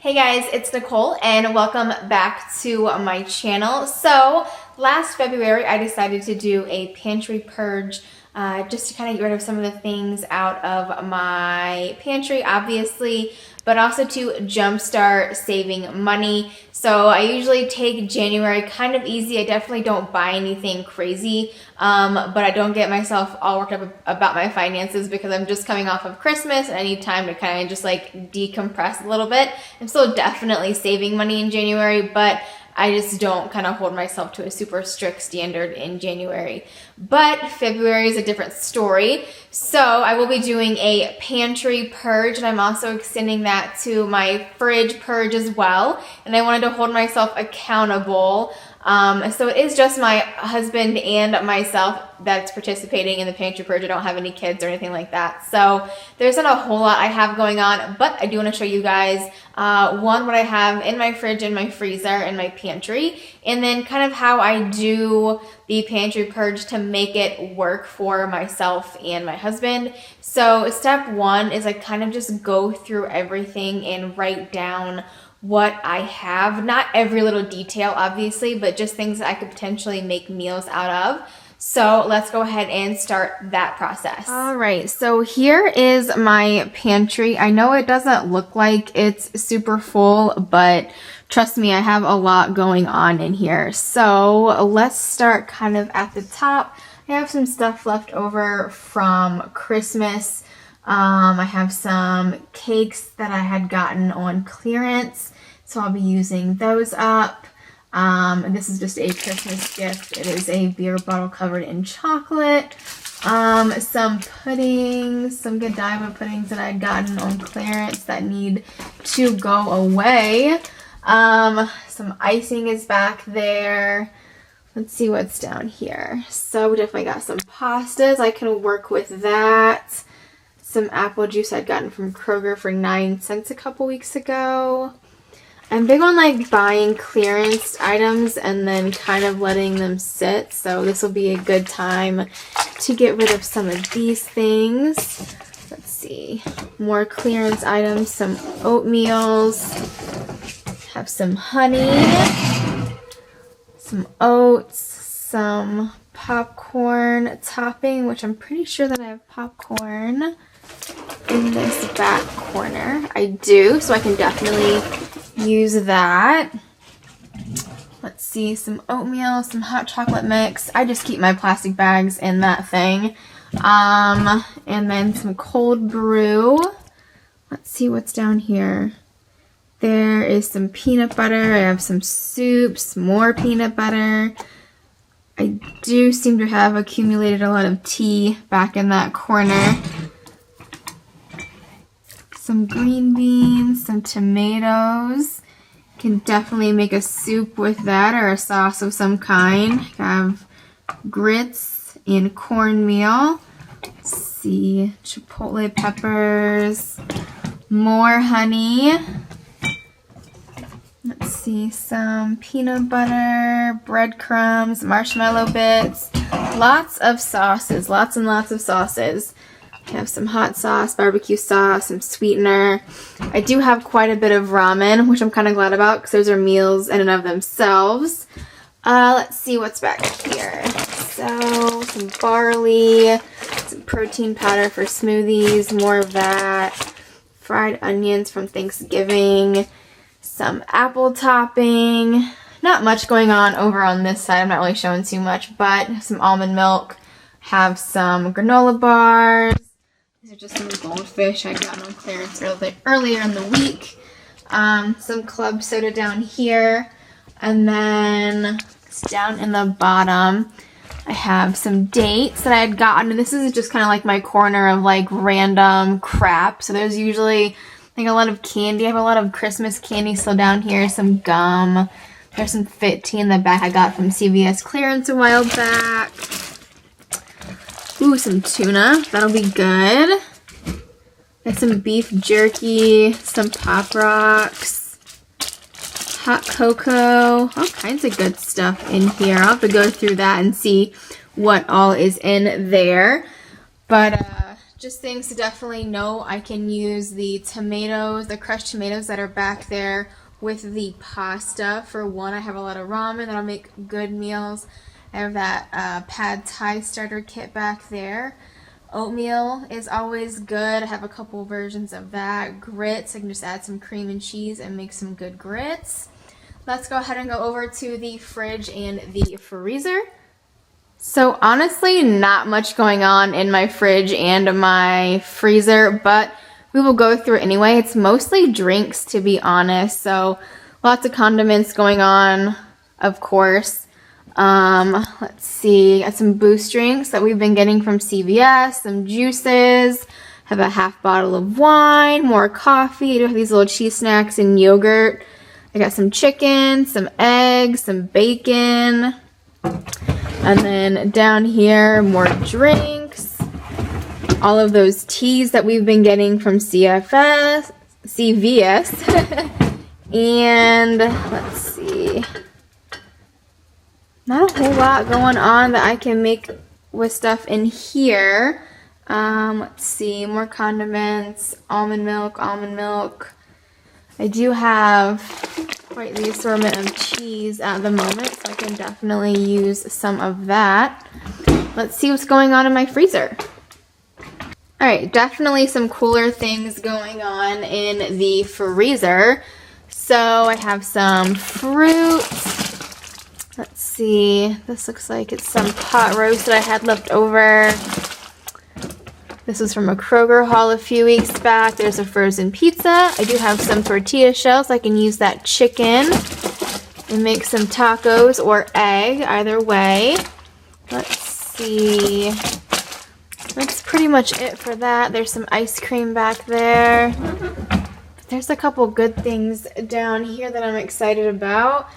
Hey guys, it's Nicole and welcome back to my channel. So last February I decided to do a pantry purge just to kind of get rid of some of the things out of my pantry, obviously, but also to jumpstart saving money. So I usually take January kind of easy. I definitely don't buy anything crazy, but I don't get myself all worked up about my finances because I'm just coming off of Christmas and I need time to kind of just like decompress a little bit. I'm still definitely saving money in January, but I just don't kind of hold myself to a super strict standard in January. But February is a different story. So I will be doing a pantry purge, and I'm also extending that to my fridge purge as well. And I wanted to hold myself accountable. So it is just my husband and myself that's participating in the pantry purge. I don't have any kids or anything like that. So there's not a whole lot I have going on, but I do want to show you guys, one, what I have in my fridge, in my freezer, in my pantry, and then kind of how I do the pantry purge to make it work for myself and my husband. So step one is I kind of just go through everything and write down what I have. Not every little detail, obviously, but just things that I could potentially make meals out of. So let's go ahead and start that process. All right, so here is my pantry. I know it doesn't look like it's super full, but trust me, I have a lot going on in here. So let's start kind of at the top. I have some stuff left over from Christmas. I have some cakes that I had gotten on clearance, so I'll be using those up. This is just a Christmas gift. It is a beer bottle covered in chocolate. Some puddings, some Godiva puddings that I had gotten on clearance that need to go away. Some icing is back there. Let's see what's down here. So we definitely got some pastas. I can work with that. Some apple juice I'd gotten from Kroger for 9 cents a couple weeks ago. I'm big on like buying clearance items and then kind of letting them sit. So this will be a good time to get rid of some of these things. Let's see. More clearance items, some oatmeals. Have some honey. Some oats. Some popcorn topping, which I'm pretty sure that I have popcorn in this back corner. I do, so I can definitely use that. Let's see, some oatmeal, some hot chocolate mix. I just keep my plastic bags in that thing. And then some cold brew. Let's see what's down here. There is some peanut butter. I have some soups, more peanut butter. I do seem to have accumulated a lot of tea back in that corner. Some green beans, some tomatoes. Can definitely make a soup with that or a sauce of some kind. I have grits and cornmeal. Let's see, chipotle peppers, more honey. Let's see, some peanut butter, breadcrumbs, marshmallow bits, lots of sauces, lots and lots of sauces. I have some hot sauce, barbecue sauce, some sweetener. I do have quite a bit of ramen, which I'm kind of glad about because those are meals in and of themselves. Let's see what's back here. So, some barley, some protein powder for smoothies, more of that. Fried onions from Thanksgiving. Some apple topping. Not much going on over on this side. I'm not really showing too much, but some almond milk. Have some granola bars. These are just some goldfish I got on clearance earlier in the week. Some club soda down here. And then down in the bottom, I have some dates that I had gotten. This is just kind of like my corner of like random crap. So there's usually like a lot of candy. I have a lot of Christmas candy still down here. Some gum. There's some Fit Tea in the back I got from CVS clearance a while back. Ooh, some tuna. That'll be good. There's some beef jerky. Some Pop Rocks. Hot cocoa. All kinds of good stuff in here. I'll have to go through that and see what all is in there. But just things to definitely know. I can use the tomatoes, the crushed tomatoes that are back there with the pasta. For one, I have a lot of ramen that'll make good meals. I have that pad thai starter kit back there. Oatmeal is always good. I have a couple versions of that. Grits, I can just add some cream and cheese and make some good grits. Let's go ahead and go over to the fridge and the freezer. So honestly, not much going on in my fridge and my freezer, but we will go through it anyway. It's mostly drinks, to be honest. So lots of condiments going on, of course. Let's see, got some Boost drinks that we've been getting from CVS, some juices, have a half bottle of wine, more coffee. I do have these little cheese snacks and yogurt. I got some chicken, some eggs, some bacon. And then down here, more drinks. All of those teas that we've been getting from CVS. And let's see. Not a whole lot going on that I can make with stuff in here. Let's see, more condiments, almond milk. I do have quite the assortment of cheese at the moment, so I can definitely use some of that. Let's see what's going on in my freezer. Alright, definitely some cooler things going on in the freezer. So I have some fruit. Let's see, this looks like it's some pot roast that I had left over. This was from a Kroger haul a few weeks back. There's a frozen pizza. I do have some tortilla shells. I can use that chicken and make some tacos or egg, either way. Let's see. That's pretty much it for that. There's some ice cream back there. There's a couple good things down here that I'm excited about.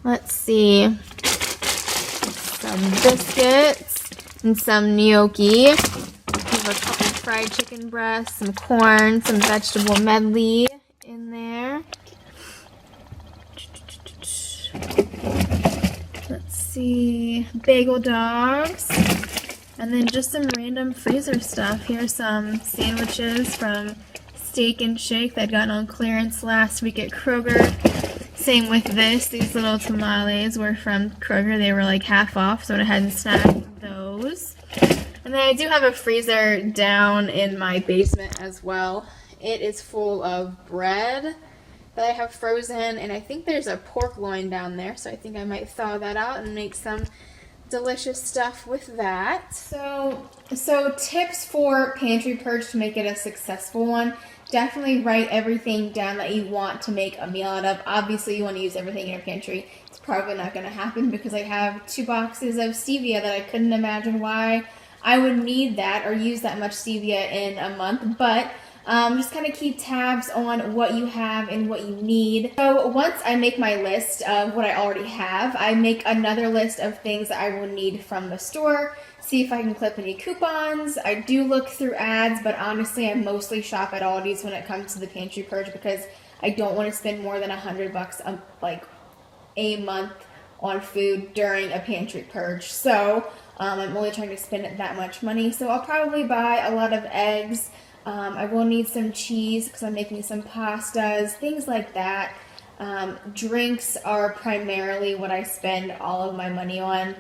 Let's see, some biscuits and some gnocchi. We have a couple fried chicken breasts, some corn, some vegetable medley in there. Let's see, bagel dogs. And then just some random freezer stuff. Here's some sandwiches from Steak and Shake that got on clearance last week at Kroger. Same with this. These little tamales were from Kroger. They were like half off, so I had to snag those. And then I do have a freezer down in my basement as well. It is full of bread that I have frozen, and I think there's a pork loin down there, so I think I might thaw that out and make some delicious stuff with that. So tips for Pantry Purge to make it a successful one. Definitely write everything down that you want to make a meal out of. Obviously, you want to use everything in your pantry. It's probably not going to happen because I have 2 boxes of stevia that I couldn't imagine why I would need that or use that much stevia in a month. But just kind of keep tabs on what you have and what you need. So once I make my list of what I already have, I make another list of things that I will need from the store. See if I can clip any coupons. I do look through ads, but honestly, I mostly shop at Aldi's when it comes to the Pantry Purge because I don't want to spend more than $100 a month on food during a Pantry Purge. So I'm only trying to spend that much money. So I'll probably buy a lot of eggs. I will need some cheese because I'm making some pastas, things like that. Drinks are primarily what I spend all of my money on.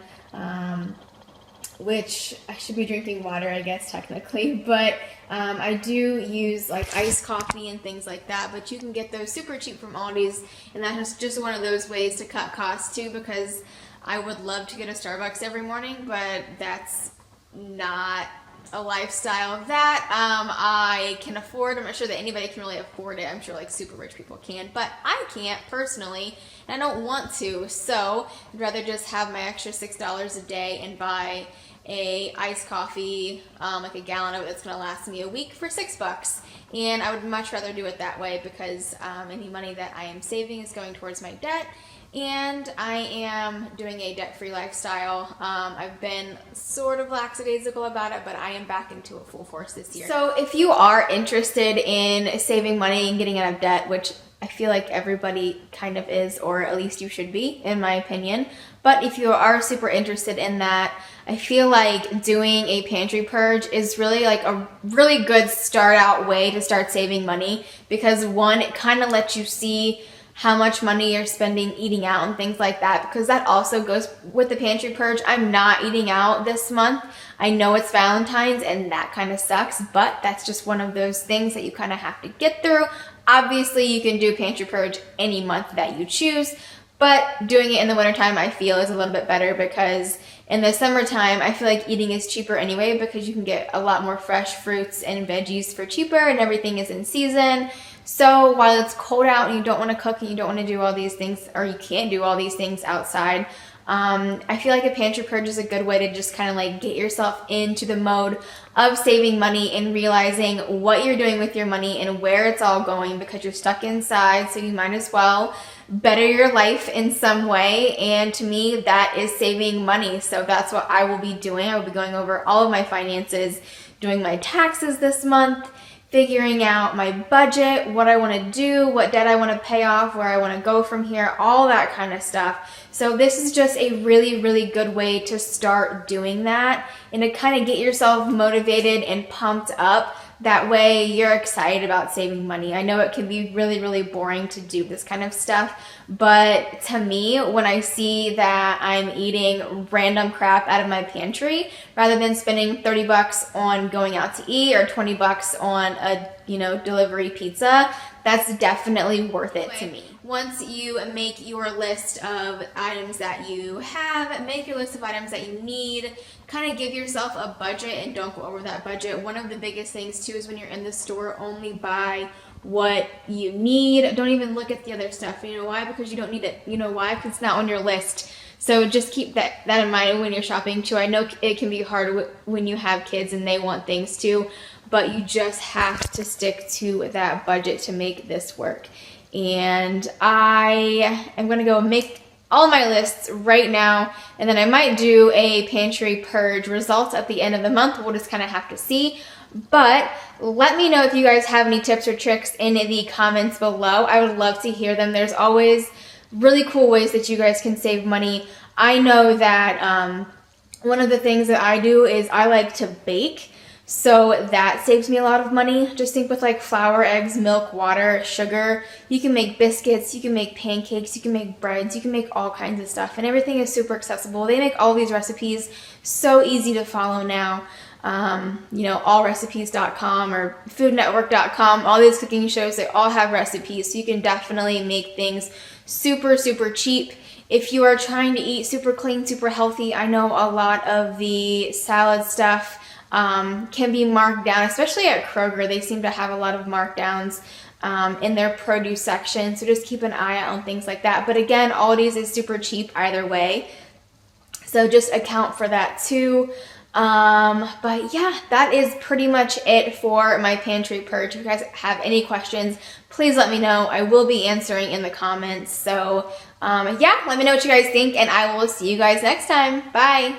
Which I should be drinking water, I guess, technically, but I do use like iced coffee and things like that, but you can get those super cheap from Aldi's, and that is just one of those ways to cut costs too, because I would love to get a Starbucks every morning, but that's not a lifestyle that I can afford. I'm not sure that anybody can really afford it. I'm sure like super rich people can, but I can't personally, and I don't want to, so I'd rather just have my extra $6 a day and buy a iced coffee, like a gallon of it that's going to last me a week for $6. And I would much rather do it that way because any money that I am saving is going towards my debt, and I am doing a debt-free lifestyle. I've been sort of lackadaisical about it, but I am back into it full force this year. So if you are interested in saving money and getting out of debt, which I feel like everybody kind of is, or at least you should be, in my opinion. But if you are super interested in that, I feel like doing a pantry purge is really like a really good start out way to start saving money, because one, it kind of lets you see how much money you're spending eating out and things like that, because that also goes with the pantry purge. I'm not eating out this month. I know it's Valentine's and that kind of sucks, but that's just one of those things that you kind of have to get through. Obviously, you can do pantry purge any month that you choose, but doing it in the wintertime I feel is a little bit better, because in the summertime I feel like eating is cheaper anyway, because you can get a lot more fresh fruits and veggies for cheaper and everything is in season. So while it's cold out and you don't want to cook and you don't want to do all these things, or you can't do all these things outside, I feel like a pantry purge is a good way to just kind of like get yourself into the mode of saving money and realizing what you're doing with your money and where it's all going, because you're stuck inside, so you might as well better your life in some way. And to me, that is saving money. So that's what I will be doing. I will be going over all of my finances, doing my taxes this month, figuring out my budget, what I want to do, what debt I want to pay off, where I want to go from here, all that kind of stuff. So this is just a really, really good way to start doing that and to kind of get yourself motivated and pumped up. That way you're excited about saving money. I know it can be really, really boring to do this kind of stuff, but to me, when I see that I'm eating random crap out of my pantry, rather than spending 30 bucks on going out to eat or 20 bucks on a, delivery pizza, that's definitely worth it to me. Once you make your list of items that you have, make your list of items that you need, kind of give yourself a budget and don't go over that budget. One of the biggest things too is when you're in the store, only buy what you need. Don't even look at the other stuff. You know why? Because you don't need it. You know why? Because it's not on your list. So just keep that in mind when you're shopping too. I know it can be hard when you have kids and they want things too, but you just have to stick to that budget to make this work. And I am going to go make all my lists right now, and then I might do a pantry purge results at the end of the month. We'll just kind of have to see. But let me know if you guys have any tips or tricks in the comments below. I would love to hear them. There's always really cool ways that you guys can save money. I know that one of the things that I do is I like to bake. So that saves me a lot of money. Just think with like flour, eggs, milk, water, sugar. You can make biscuits, you can make pancakes, you can make breads, you can make all kinds of stuff. And everything is super accessible. They make all these recipes so easy to follow now. Allrecipes.com or foodnetwork.com, all these cooking shows, they all have recipes. So you can definitely make things super, super cheap. If you are trying to eat super clean, super healthy, I know a lot of the salad stuff can be marked down, especially at Kroger. They seem to have a lot of markdowns in their produce section, so just keep an eye out on things like that. But again, Aldi's is super cheap either way, so just account for that too. But yeah, that is pretty much it for my pantry purge. If you guys have any questions, please let me know. I will be answering in the comments. So yeah, let me know what you guys think, and I will see you guys next time. Bye.